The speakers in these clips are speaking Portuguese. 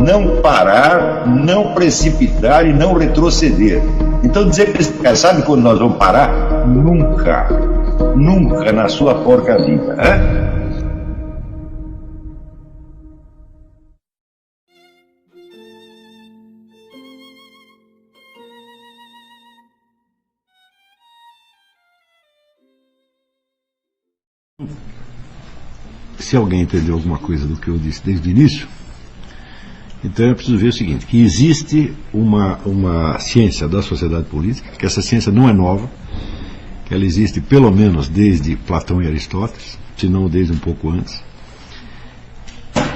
não parar, não precipitar e não retroceder. Então dizer para esse cara, sabe quando nós vamos parar? Nunca. Nunca na sua porca vida. Né? Se alguém entendeu alguma coisa do que eu disse desde o início, então é preciso ver o seguinte, que existe uma ciência da sociedade política, que essa ciência não é nova, que ela existe pelo menos desde Platão e Aristóteles, se não desde um pouco antes,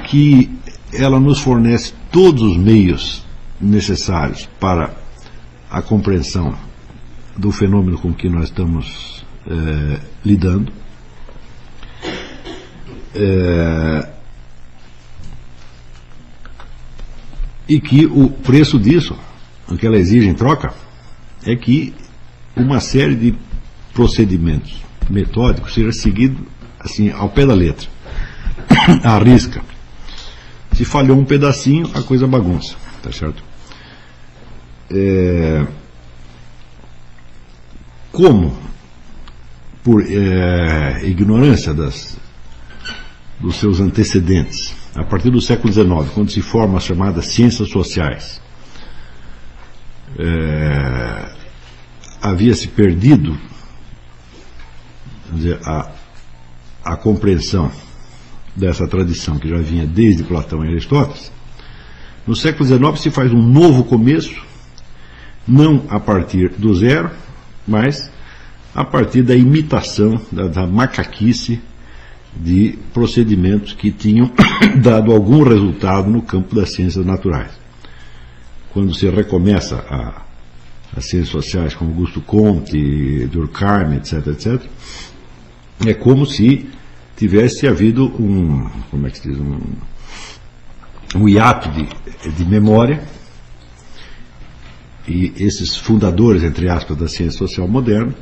que ela nos fornece todos os meios necessários para a compreensão do fenômeno com que nós estamos lidando, e que o preço disso, o que ela exige em troca, é que uma série de procedimentos metódicos seja seguido assim, ao pé da letra, à risca. Se falhou um pedacinho, a coisa bagunça, tá certo? Como, por ignorância dos seus antecedentes, a partir do século XIX, quando se formam as chamadas ciências sociais, havia se perdido, vamos dizer, a compreensão dessa tradição que já vinha desde Platão e Aristóteles. No século XIX se faz um novo começo, não a partir do zero, mas a partir da imitação, da macaquice de procedimentos que tinham dado algum resultado no campo das ciências naturais. Quando se recomeça as ciências sociais com Augusto Comte, Durkheim, etc., etc., é como se tivesse havido um hiato de memória, e esses fundadores, entre aspas, da ciência social moderna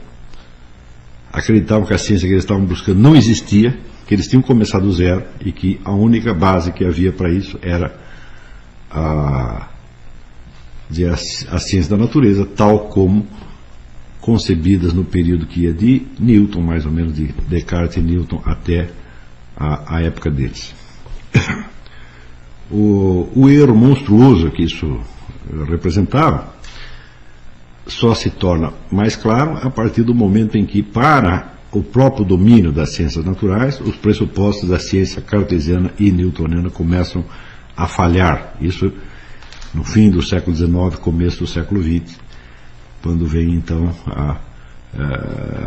acreditavam que a ciência que eles estavam buscando não existia, que eles tinham começado do zero e que a única base que havia para isso era a ciência da natureza, tal como concebidas no período que ia de Newton, mais ou menos de Descartes e Newton, até a época deles. O erro monstruoso que isso representava só se torna mais claro a partir do momento em que, para o próprio domínio das ciências naturais, os pressupostos da ciência cartesiana e newtoniana começam a falhar. Isso no fim do século XIX, começo do século XX, quando vem então a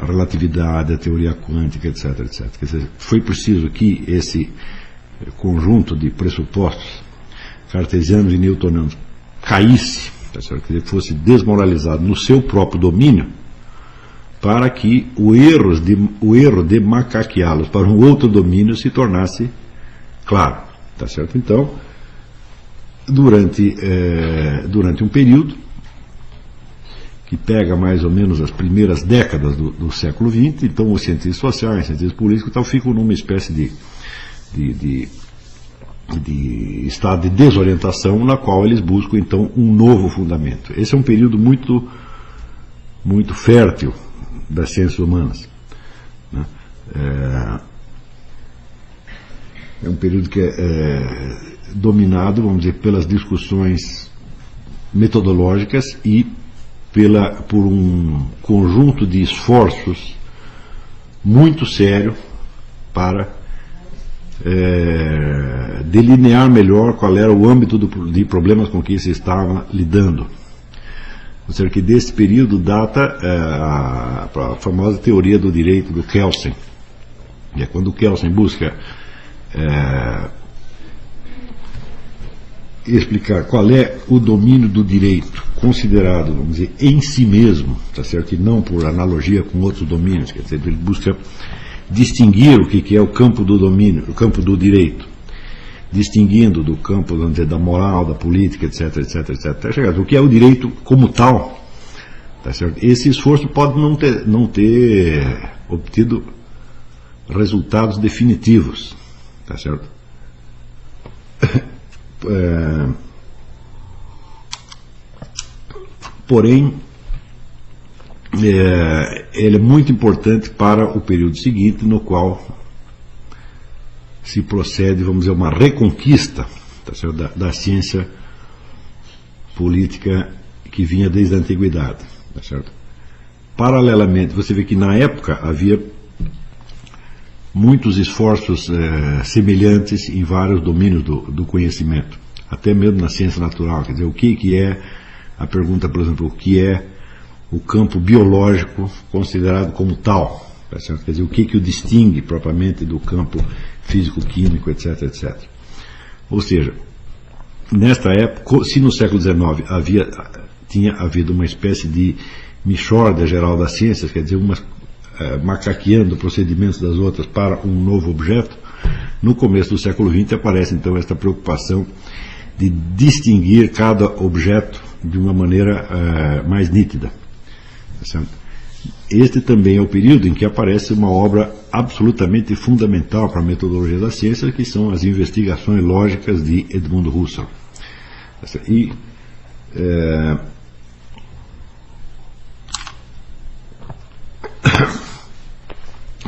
relatividade, a teoria quântica, etc., etc. Quer dizer, foi preciso que esse conjunto de pressupostos cartesianos e newtonianos caísse, que ele fosse desmoralizado no seu próprio domínio, para que o erro de macaqueá-los para um outro domínio se tornasse claro, tá certo? Então, durante um período que pega mais ou menos as primeiras décadas do século XX, então os cientistas sociais, os cientistas políticos, então, ficam numa espécie de estado de desorientação, na qual eles buscam então um novo fundamento. Esse é um período muito, muito fértil das ciências humanas, né? É um período que é dominado, vamos dizer, pelas discussões metodológicas e por um conjunto de esforços muito sério para delinear melhor qual era o âmbito de problemas com que se estava lidando. Ou seja, que desse período data a famosa teoria do direito do Kelsen. E é quando o Kelsen busca explicar qual é o domínio do direito considerado, vamos dizer, em si mesmo, tá certo? E não por analogia com outros domínios. Quer dizer, ele busca distinguir o que é o campo do domínio, o campo do direito, distinguindo do campo, vamos dizer, da moral, da política, etc., etc., etc., o que é o direito como tal, tá certo? Esse esforço pode não ter obtido resultados definitivos, tá certo? porém ele é muito importante para o período seguinte, no qual se procede, vamos dizer, uma reconquista, tá certo, da ciência política que vinha desde a antiguidade, tá certo? Paralelamente, você vê que na época havia muitos esforços semelhantes em vários domínios do conhecimento, até mesmo na ciência natural. Quer dizer, o que é, a pergunta, por exemplo, o que é o campo biológico considerado como tal, tá certo? Quer dizer, o que o distingue propriamente do campo físico-químico, etc, etc. Ou seja, nesta época, se no século XIX tinha havido uma espécie de mixórdia geral das ciências, quer dizer, umas macaqueando procedimentos das outras para um novo objeto, no começo do século XX aparece então esta preocupação de distinguir cada objeto de uma maneira mais nítida. Este também é o período em que aparece uma obra absolutamente fundamental para a metodologia da ciência, que são as investigações lógicas de Edmund Husserl. E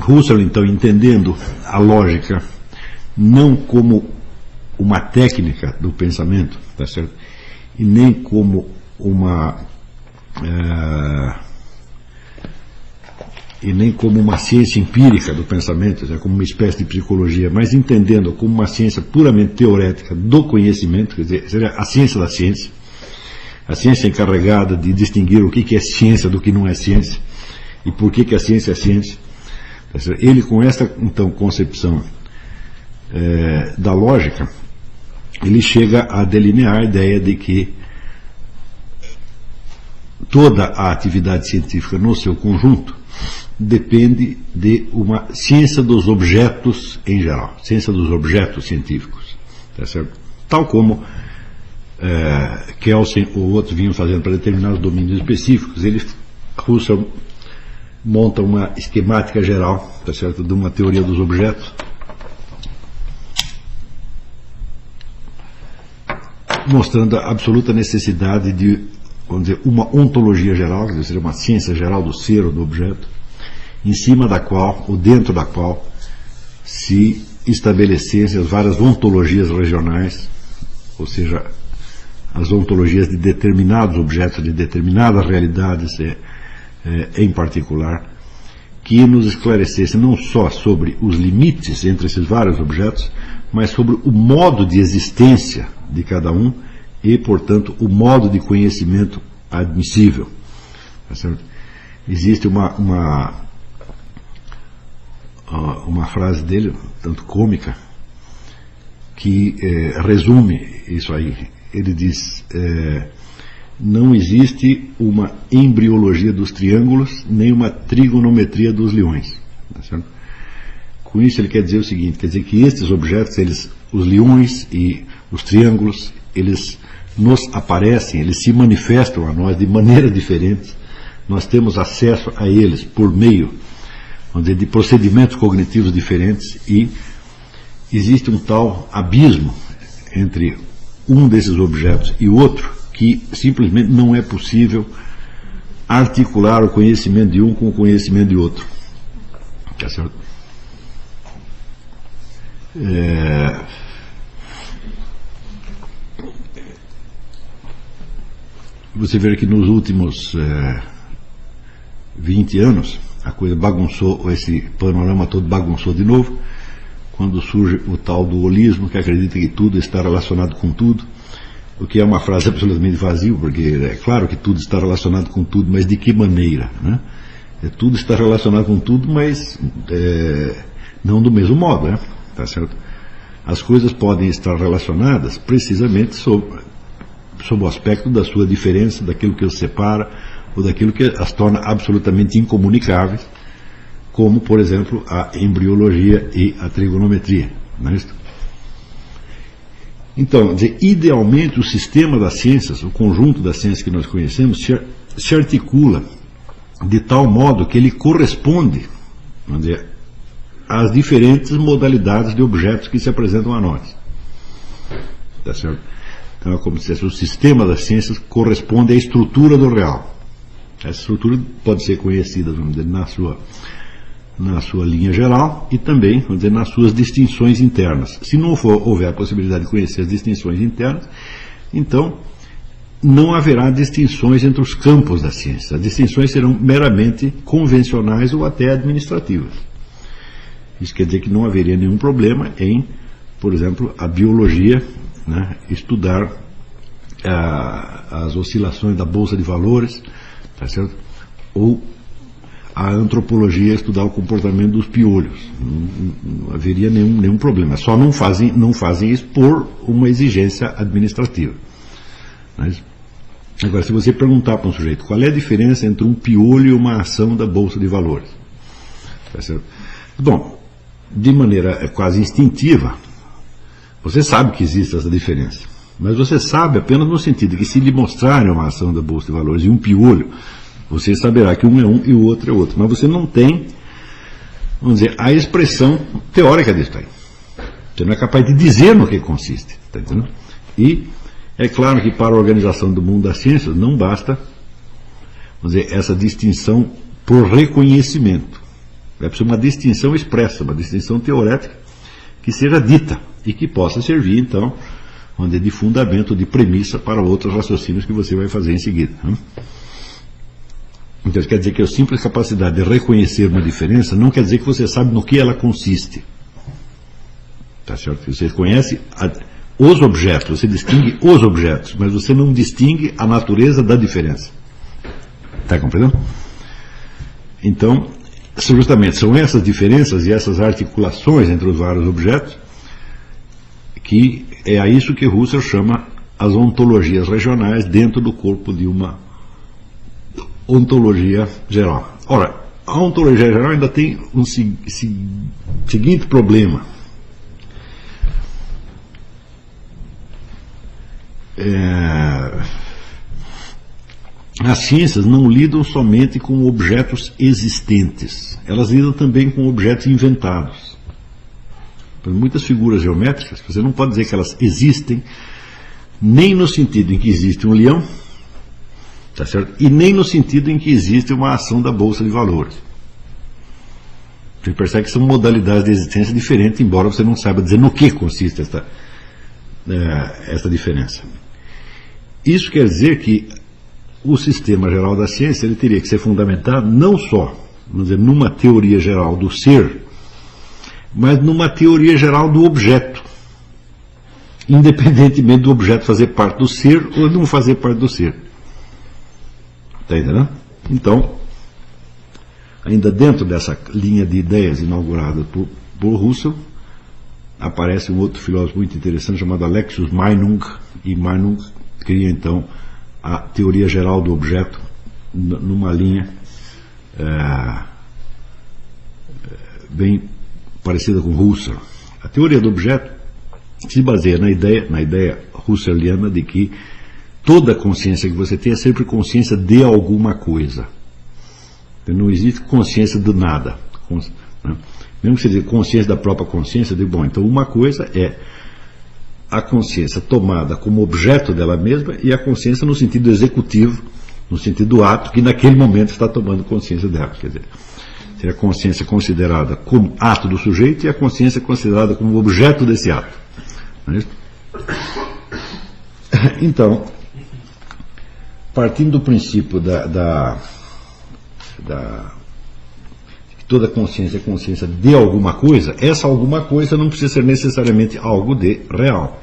Husserl, então, entendendo a lógica não como uma técnica do pensamento, tá certo? E nem como uma ciência empírica do pensamento, como uma espécie de psicologia, mas entendendo como uma ciência puramente teorética do conhecimento, quer dizer, seria a ciência da ciência, a ciência encarregada de distinguir o que é ciência do que não é ciência, e por que a ciência é ciência. Ele, com esta então concepção da lógica, ele chega a delinear a ideia de que toda a atividade científica no seu conjunto depende de uma ciência dos objetos em geral, ciência dos objetos científicos, tá certo? Tal como Kelsen ou outros vinham fazendo para determinados domínios específicos. Husserl monta uma esquemática geral, tá certo, de uma teoria dos objetos, mostrando a absoluta necessidade de, vamos dizer, uma ontologia geral, quer dizer, uma ciência geral do ser ou do objeto, em cima da qual, ou dentro da qual, se estabelecessem as várias ontologias regionais, ou seja, as ontologias de determinados objetos, de determinadas realidades em particular, que nos esclarecesse não só sobre os limites entre esses vários objetos, mas sobre o modo de existência de cada um e, portanto, o modo de conhecimento admissível. Tá certo? Existe uma frase dele, tanto cômica, que resume isso aí. Ele diz: não existe uma embriologia dos triângulos, nem uma trigonometria dos leões. Tá certo? Com isso ele quer dizer o seguinte, quer dizer que estes objetos, os leões e os triângulos, eles nos aparecem, eles se manifestam a nós de maneira diferente. Nós temos acesso a eles por meio, vamos dizer, de procedimentos cognitivos diferentes, e existe um tal abismo entre um desses objetos e outro que simplesmente não é possível articular o conhecimento de um com o conhecimento de outro. Tá certo? Você vê que nos últimos 20 anos a coisa bagunçou, esse panorama todo bagunçou de novo, quando surge o tal do holismo, que acredita que tudo está relacionado com tudo, o que é uma frase absolutamente vazia, porque é claro que tudo está relacionado com tudo, mas de que maneira, né? Tudo está relacionado com tudo, mas não do mesmo modo, né? Tá certo? As coisas podem estar relacionadas precisamente sob o aspecto da sua diferença, daquilo que os separa, ou daquilo que as torna absolutamente incomunicáveis, como, por exemplo, a embriologia e a trigonometria. Não é isso? Então, idealmente, o sistema das ciências, o conjunto das ciências que nós conhecemos, se articula de tal modo que ele corresponde, vamos dizer, às diferentes modalidades de objetos que se apresentam a nós. Tá certo? Então, como se o sistema das ciências corresponde à estrutura do real. Essa estrutura pode ser conhecida, vamos dizer, na sua linha geral e também, vamos dizer, nas suas distinções internas. Se não houver a possibilidade de conhecer as distinções internas, então não haverá distinções entre os campos da ciência. As distinções serão meramente convencionais ou até administrativas. Isso quer dizer que não haveria nenhum problema em, por exemplo, a biologia, né, estudar as oscilações da bolsa de valores, tá certo? Ou a antropologia estudar o comportamento dos piolhos. Não haveria nenhum problema. Só não fazem isso por uma exigência administrativa. Mas, agora, se você perguntar para um sujeito qual é a diferença entre um piolho e uma ação da bolsa de valores, tá certo? Bom, de maneira quase instintiva, você sabe que existe essa diferença. Mas você sabe apenas no sentido de que se lhe mostrarem uma ação da bolsa de valores e um piolho, você saberá que um é um e o outro é outro. Mas você não tem, vamos dizer, a expressão teórica disso aí. Você não é capaz de dizer no que consiste. Tá entendendo? E é claro que para a organização do mundo das ciências não basta, vamos dizer, essa distinção por reconhecimento. É preciso uma distinção expressa, uma distinção teorética que seja dita e que possa servir, então, vamos dizer, de fundamento, de premissa para outros raciocínios que você vai fazer em seguida. Então, isso quer dizer que a simples capacidade de reconhecer uma diferença não quer dizer que você sabe no que ela consiste. Tá certo? Você conhece os objetos, você distingue os objetos, mas você não distingue a natureza da diferença. Está compreendendo? Então, justamente são essas diferenças e essas articulações entre os vários objetos que é a isso que Husserl chama as ontologias regionais dentro do corpo de uma ontologia geral. Ora, a ontologia geral ainda tem um seguinte problema. As ciências não lidam somente com objetos existentes, elas lidam também com objetos inventados. Muitas figuras geométricas, você não pode dizer que elas existem, nem no sentido em que existe um leão, tá certo? E nem no sentido em que existe uma ação da bolsa de valores. Você percebe que são modalidades de existência diferentes, embora você não saiba dizer no que consiste essa diferença. Isso quer dizer que o sistema geral da ciência ele teria que ser fundamentado não só, vamos dizer, numa teoria geral do ser, mas numa teoria geral do objeto, independentemente do objeto fazer parte do ser ou não fazer parte do ser. Está entendendo? Então, ainda dentro dessa linha de ideias inaugurada por Husserl, aparece um outro filósofo muito interessante chamado Alexius Meinung, e Meinung cria então a teoria geral do objeto numa linha bem parecida com Husserl. A teoria do objeto se baseia na ideia husserliana de que toda consciência que você tem é sempre consciência de alguma coisa. Não existe consciência do nada. Né? Mesmo que você diga consciência da própria consciência, eu digo, bom, então uma coisa é a consciência tomada como objeto dela mesma e a consciência no sentido executivo, no sentido do ato que naquele momento está tomando consciência dela. Quer dizer, seria a consciência considerada como ato do sujeito e a consciência considerada como objeto desse ato. Não é isso? Então, partindo do princípio que toda consciência é consciência de alguma coisa, essa alguma coisa não precisa ser necessariamente algo de real.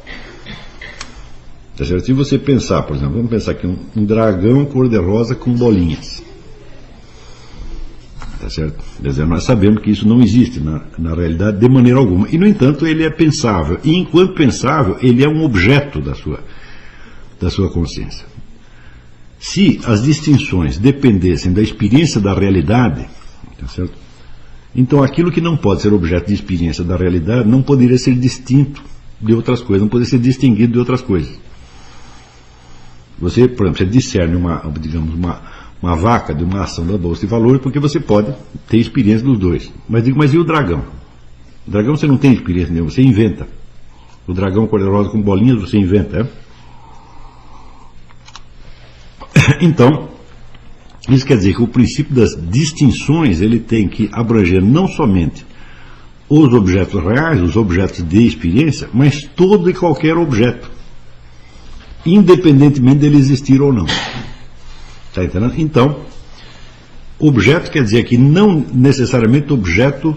Tá certo? Se você pensar, por exemplo, vamos pensar aqui um dragão cor-de-rosa com bolinhas. Tá certo? Quer dizer, nós sabemos que isso não existe na realidade de maneira alguma. E, no entanto, ele é pensável. E, enquanto pensável, ele é um objeto da sua consciência. Se as distinções dependessem da experiência da realidade, tá certo? Então aquilo que não pode ser objeto de experiência da realidade não poderia ser distinto de outras coisas, não poderia ser distinguido de outras coisas. Você, por exemplo, você discerne uma vaca de uma ação da bolsa de valores porque você pode ter experiência dos dois. Mas e o dragão? O dragão você não tem experiência nenhuma, você inventa. O dragão cor-de-rosa com bolinhas você inventa, é? Então, isso quer dizer que o princípio das distinções ele tem que abranger não somente os objetos reais, os objetos de experiência, mas todo e qualquer objeto, independentemente dele existir ou não. Está entendendo? Então, objeto quer dizer que não necessariamente objeto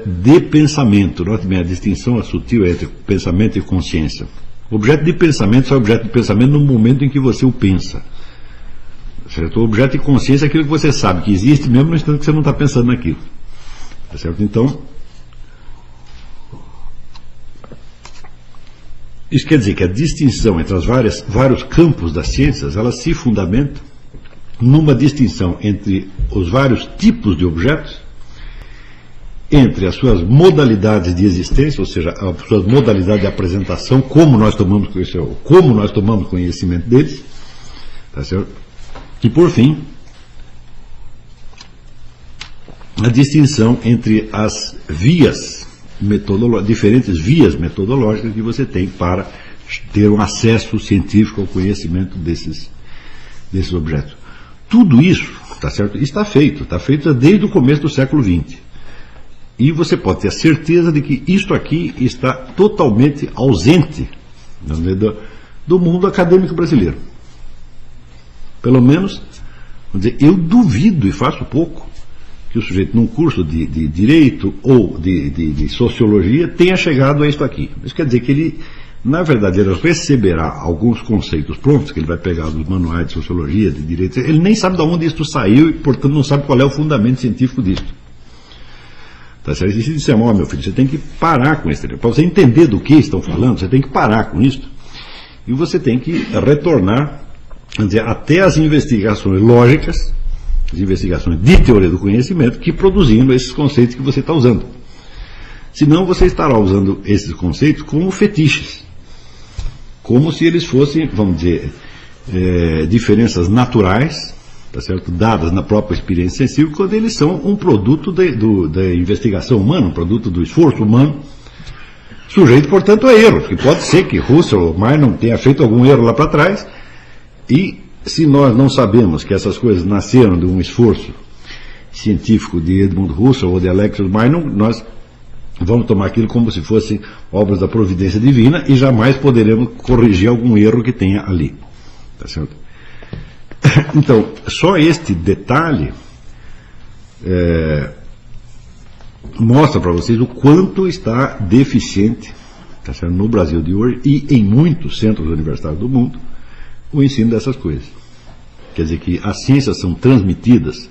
de pensamento. Note bem, a distinção é sutil entre pensamento e consciência. Objeto de pensamento só é objeto de pensamento no momento em que você o pensa. Certo? O objeto de consciência é aquilo que você sabe que existe mesmo no instante que você não está pensando naquilo. Tá certo? Então, isso quer dizer que a distinção entre os vários campos das ciências, ela se fundamenta numa distinção entre os vários tipos de objetos, entre as suas modalidades de existência, ou seja, as suas modalidades de apresentação, como nós tomamos conhecimento deles, tá certo? E por fim, a distinção entre as vias diferentes vias metodológicas que você tem para ter um acesso científico ao conhecimento desses objetos. Tudo isso, tá certo? Está feito desde o começo do século XX. E você pode ter a certeza de que isto aqui está totalmente ausente do mundo acadêmico brasileiro. Pelo menos, vamos dizer, eu duvido e faço pouco que o sujeito num curso de direito ou de sociologia tenha chegado a isto aqui. Isso quer dizer que ele, na verdade, ele receberá alguns conceitos prontos, que ele vai pegar dos manuais de sociologia, de direito, ele nem sabe de onde isto saiu e, portanto, não sabe qual é o fundamento científico disto. Tá certo? E se disser, meu filho, você tem que parar com isso. Para você entender do que estão falando, você tem que parar com isso. E você tem que retornar, vamos dizer, até as investigações lógicas, as investigações de teoria do conhecimento, que produzindo esses conceitos que você está usando. Senão você estará usando esses conceitos como fetiches. Como se eles fossem, vamos dizer, diferenças naturais, tá certo? Dadas na própria experiência sensível, quando eles são um produto da investigação humana, um produto do esforço humano, sujeito, portanto, a erros, que pode ser que Russell ou Meinong tenha feito algum erro lá para trás, e se nós não sabemos que essas coisas nasceram de um esforço científico de Edmund Husserl ou de Alexis Meinong, nós vamos tomar aquilo como se fossem obras da providência divina e jamais poderemos corrigir algum erro que tenha ali. Tá certo? Então, só este detalhe mostra para vocês o quanto está deficiente, tá certo, no Brasil de hoje e em muitos centros universitários do mundo, o ensino dessas coisas. Quer dizer que as ciências são transmitidas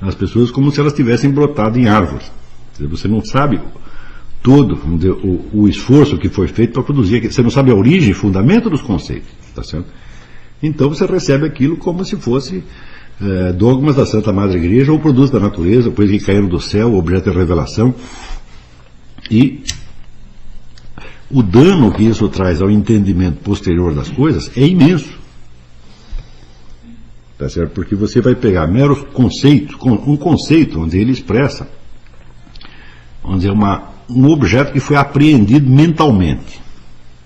às pessoas como se elas tivessem brotado em árvores. Quer dizer, você não sabe todo, vamos dizer, o esforço que foi feito para produzir, você não sabe a origem e fundamento dos conceitos, tá certo? Então você recebe aquilo como se fosse dogmas da Santa Madre Igreja ou produtos da natureza, coisas que caíram do céu, objeto de revelação. E o dano que isso traz ao entendimento posterior das coisas é imenso. Tá certo? Porque você vai pegar meros conceitos, um conceito onde ele expressa, onde é um objeto que foi apreendido mentalmente.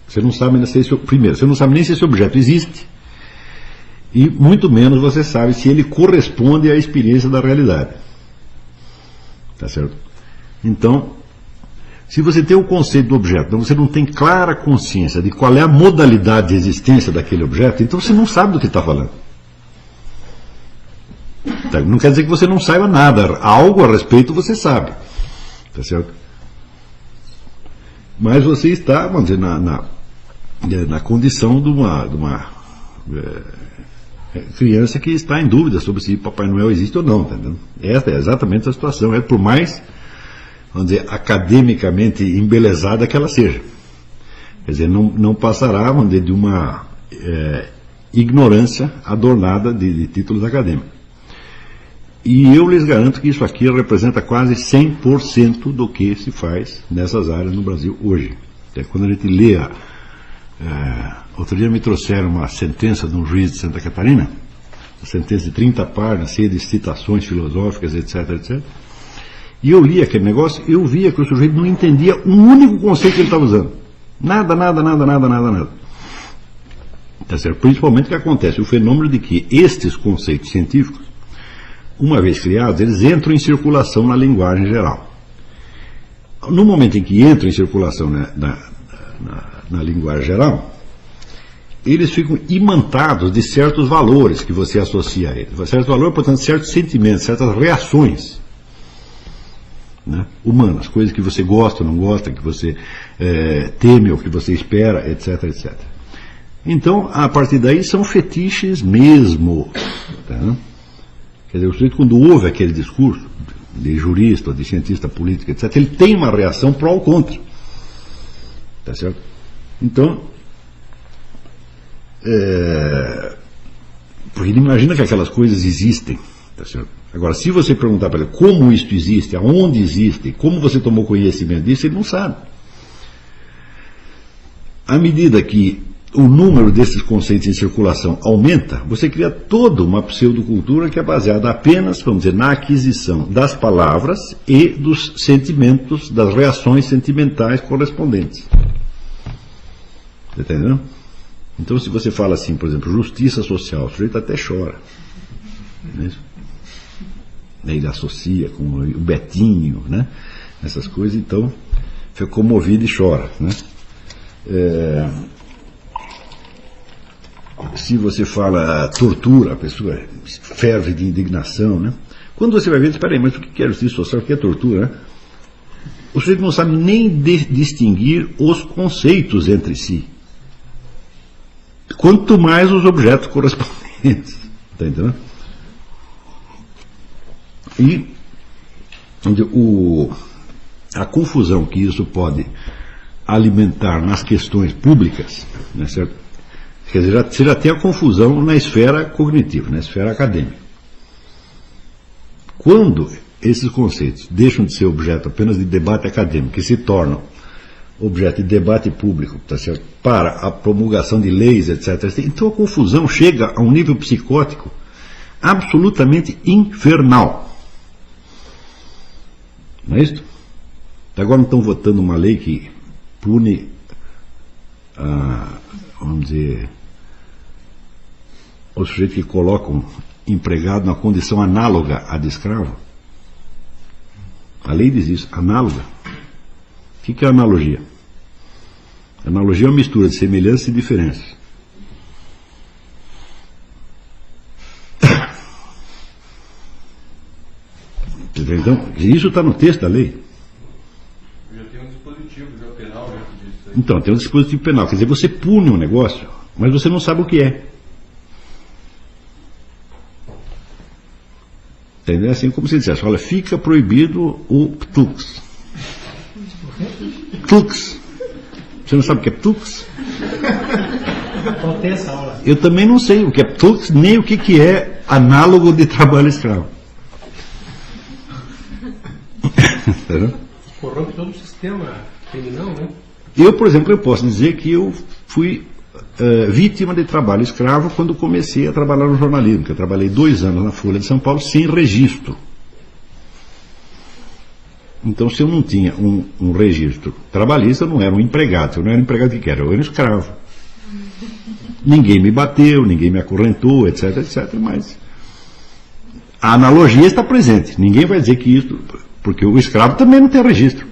Você não sabe nem se primeiro, você não sabe nem se esse objeto existe, e muito menos você sabe se ele corresponde à experiência da realidade. Tá certo? Então, se você tem o conceito do objeto, então você não tem clara consciência de qual é a modalidade de existência daquele objeto, então você não sabe do que está falando. Tá? Não quer dizer que você não saiba nada, algo a respeito você sabe. Tá certo? Mas você está, vamos dizer, na condição de uma criança que está em dúvida sobre se Papai Noel existe ou não, tá entendendo? Esta é exatamente a situação, por mais, vamos dizer, academicamente embelezada que ela seja. Quer dizer, não passará, vamos dizer, de uma ignorância adornada de títulos acadêmicos. E eu lhes garanto que isso aqui representa quase 100% do que se faz nessas áreas no Brasil hoje. Quando a gente lê outro dia me trouxeram uma sentença de um juiz de Santa Catarina, uma sentença de 30 páginas, cheia de citações filosóficas, etc, etc. E eu li aquele negócio, eu via que o sujeito não entendia um único conceito que ele estava usando. Nada. Tá certo? Principalmente que acontece o fenômeno de que estes conceitos científicos, uma vez criados, eles entram em circulação na linguagem geral. No momento em que entram em circulação na linguagem geral, eles ficam imantados de certos valores que você associa a eles. Certos valores, portanto, certos sentimentos, certas reações, né, humanas, coisas que você gosta ou não gosta, que você teme ou que você espera, etc, etc. Então, a partir daí, são fetiches mesmo. Tá? Quer dizer, o sujeito, quando ouve aquele discurso de jurista, de cientista político, etc., ele tem uma reação pró ou contra. Tá certo? Então, porque ele imagina que aquelas coisas existem. Tá certo? Agora, se você perguntar para ele como isto existe, aonde existe, como você tomou conhecimento disso, ele não sabe. À medida que o número desses conceitos em circulação aumenta, você cria toda uma pseudocultura que é baseada apenas, vamos dizer, na aquisição das palavras e dos sentimentos, das reações sentimentais correspondentes. Está entendendo? Então, se você fala assim, por exemplo, justiça social, o sujeito até chora. Não é isso? Ele associa com o Betinho, né? Essas coisas, então, fica comovido e chora, né? Se você fala tortura, a pessoa ferve de indignação, né? Quando você vai ver, espera aí, mas o que é justiça social, o que é tortura, né? O sujeito não sabe nem distinguir os conceitos entre si, quanto mais os objetos correspondentes. Está entendendo? E a confusão que isso pode alimentar nas questões públicas, né, certo? Quer dizer, você já tem a confusão na esfera cognitiva, na esfera acadêmica. Quando esses conceitos deixam de ser objeto apenas de debate acadêmico e se tornam objeto de debate público, tá certo? Para a promulgação de leis, etc., então a confusão chega a um nível psicótico absolutamente infernal. Não é isso? Agora não estão votando uma lei que pune, vamos dizer, o sujeito que coloca um empregado na condição análoga à de escravo. A lei diz isso, análoga. O que é analogia? Analogia é uma mistura de semelhanças e diferenças. Então, isso está no texto da lei. Já tem um dispositivo já penal, né, que diz isso aí. Então, tem um dispositivo penal. Quer dizer, você pune um negócio, mas você não sabe o que é. Entendeu? Assim como se dissesse, olha, fica proibido o ptux. Ptux. Você não sabe o que é ptux? Faltei essa aula. Eu também não sei o que é ptux, nem o que é análogo de trabalho escravo. Corrompe todo o sistema criminal, né? Eu, por exemplo, eu posso dizer que eu fui vítima de trabalho escravo quando comecei a trabalhar no jornalismo, que eu trabalhei 2 anos na Folha de São Paulo sem registro. Então, se eu não tinha um registro trabalhista, eu não era um empregado. Eu não era um empregado que era, eu era um escravo. Ninguém me bateu, ninguém me acorrentou, etc, etc, mas a analogia está presente. Ninguém vai dizer que isso... Porque o escravo também não tem registro.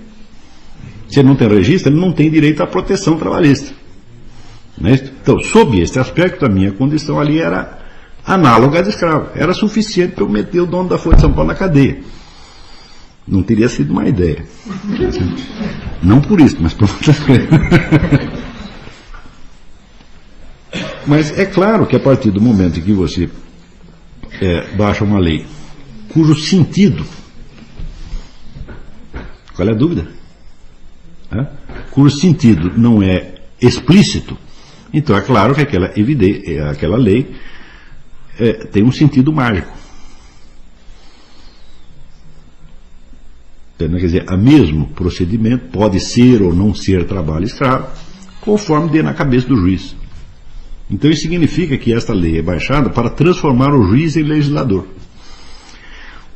Se ele não tem registro, ele não tem direito à proteção trabalhista. Não é isso? Então, sob esse aspecto, a minha condição ali era análoga à de escravo. Era suficiente para eu meter o dono da Folha de São Paulo na cadeia. Não teria sido uma ideia. Não por isso, mas por outras coisas. Mas é claro que a partir do momento em que você baixa uma lei cujo sentido... Qual é a dúvida? Cujo sentido não é explícito, então é claro que aquela lei tem um sentido mágico. Quer dizer, o mesmo procedimento pode ser ou não ser trabalho escravo, conforme dê na cabeça do juiz. Então isso significa que esta lei é baixada para transformar o juiz em legislador.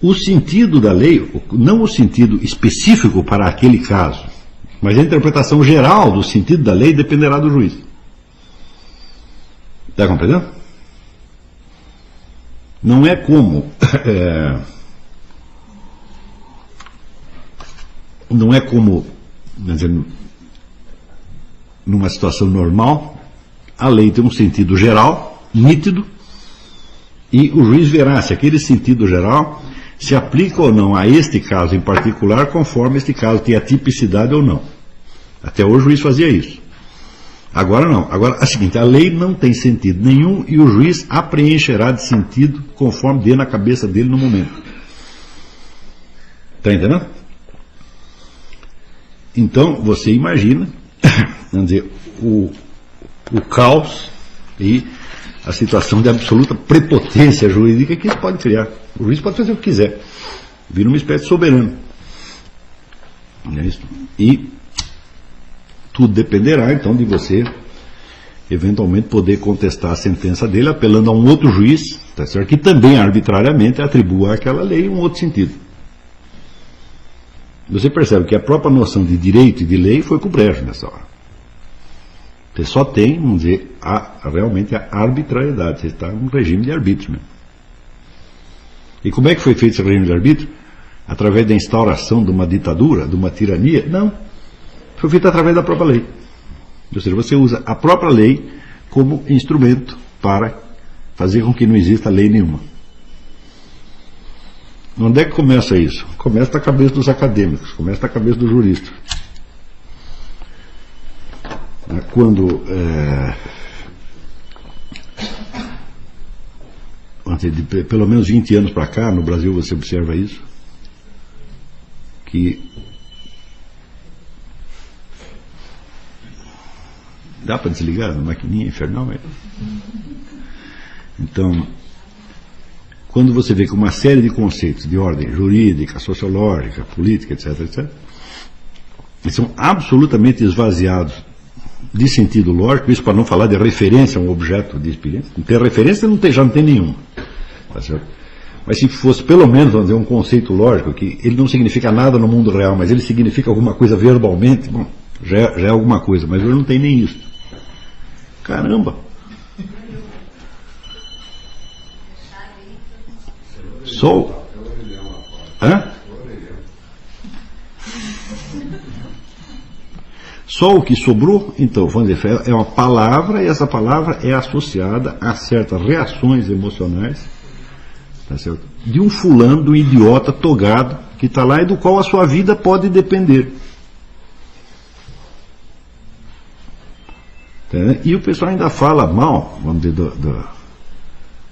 O sentido da lei, não o sentido específico para aquele caso, mas a interpretação geral do sentido da lei dependerá do juiz. Está compreendendo? Não é como não é como, quer dizer, numa situação normal, a lei tem um sentido geral, nítido, e o juiz verá se aquele sentido geral se aplica ou não a este caso em particular, conforme este caso tem a tipicidade ou não. Até hoje o juiz fazia isso. Agora não. Agora é o seguinte, a lei não tem sentido nenhum e o juiz a preencherá de sentido conforme dê na cabeça dele no momento. Está entendendo? Então, você imagina, vamos dizer, o caos e a situação de absoluta prepotência jurídica que isso pode criar. O juiz pode fazer o que quiser. Vira uma espécie de soberano. Não é isso? E tudo dependerá, então, de você, eventualmente, poder contestar a sentença dele, apelando a um outro juiz, tá certo? Que também, arbitrariamente, atribua àquela lei um outro sentido. Você percebe que a própria noção de direito e de lei foi com brejo nessa hora. Você só tem, vamos dizer, realmente a arbitrariedade. Você está num regime de arbítrio mesmo. E como é que foi feito esse regime de arbítrio? Através da instauração de uma ditadura, de uma tirania? Não. Foi feito através da própria lei. Ou seja, você usa a própria lei como instrumento para fazer com que não exista lei nenhuma. Onde é que começa isso? Começa da cabeça dos acadêmicos, começa da cabeça dos juristas. Quando de pelo menos 20 anos para cá, no Brasil você observa isso, que dá para desligar a maquininha infernal? Então, quando você vê que uma série de conceitos de ordem jurídica, sociológica, política, etc., etc., eles são absolutamente esvaziados de sentido lógico, isso para não falar de referência a um objeto de experiência. Não tem referência, já não tem nenhuma. Tá certo? Mas se fosse pelo menos, vamos dizer, um conceito lógico, que ele não significa nada no mundo real, mas ele significa alguma coisa verbalmente, bom, já é alguma coisa, mas hoje não tem nem isso. Caramba! Sou? Hã? Só o que sobrou, então, vamos dizer, é uma palavra, e essa palavra é associada a certas reações emocionais, tá certo? De um fulano, de um idiota togado, que está lá e do qual a sua vida pode depender. Tá, né? E o pessoal ainda fala mal, vamos dizer,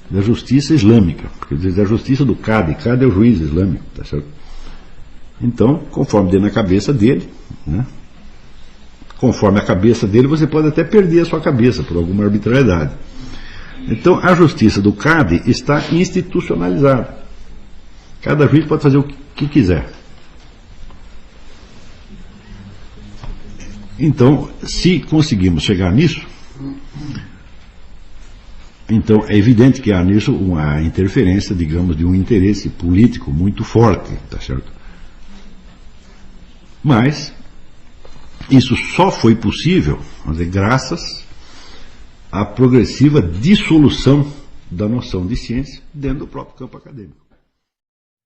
da justiça islâmica, quer dizer, da justiça do Cadi. Cadi é o juiz islâmico, tá certo? Então, conforme dê na cabeça dele, né? Conforme a cabeça dele, você pode até perder a sua cabeça por alguma arbitrariedade. Então, a justiça do Cadi está institucionalizada. Cada juiz pode fazer o que quiser. Então, se conseguimos chegar nisso, então é evidente que há nisso uma interferência, digamos, de um interesse político muito forte, tá certo? Mas isso só foi possível, vamos dizer, graças à progressiva dissolução da noção de ciência dentro do próprio campo acadêmico.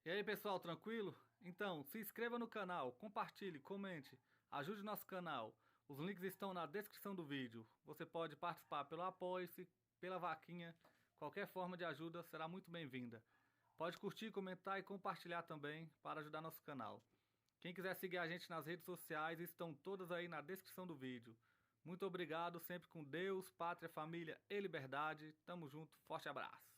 E aí, pessoal, tranquilo? Então, se inscreva no canal, compartilhe, comente, ajude nosso canal. Os links estão na descrição do vídeo. Você pode participar pelo Apoie-se, pela vaquinha. Qualquer forma de ajuda será muito bem-vinda. Pode curtir, comentar e compartilhar também para ajudar nosso canal. Quem quiser seguir a gente nas redes sociais, estão todas aí na descrição do vídeo. Muito obrigado, sempre com Deus, pátria, família e liberdade. Tamo junto, forte abraço.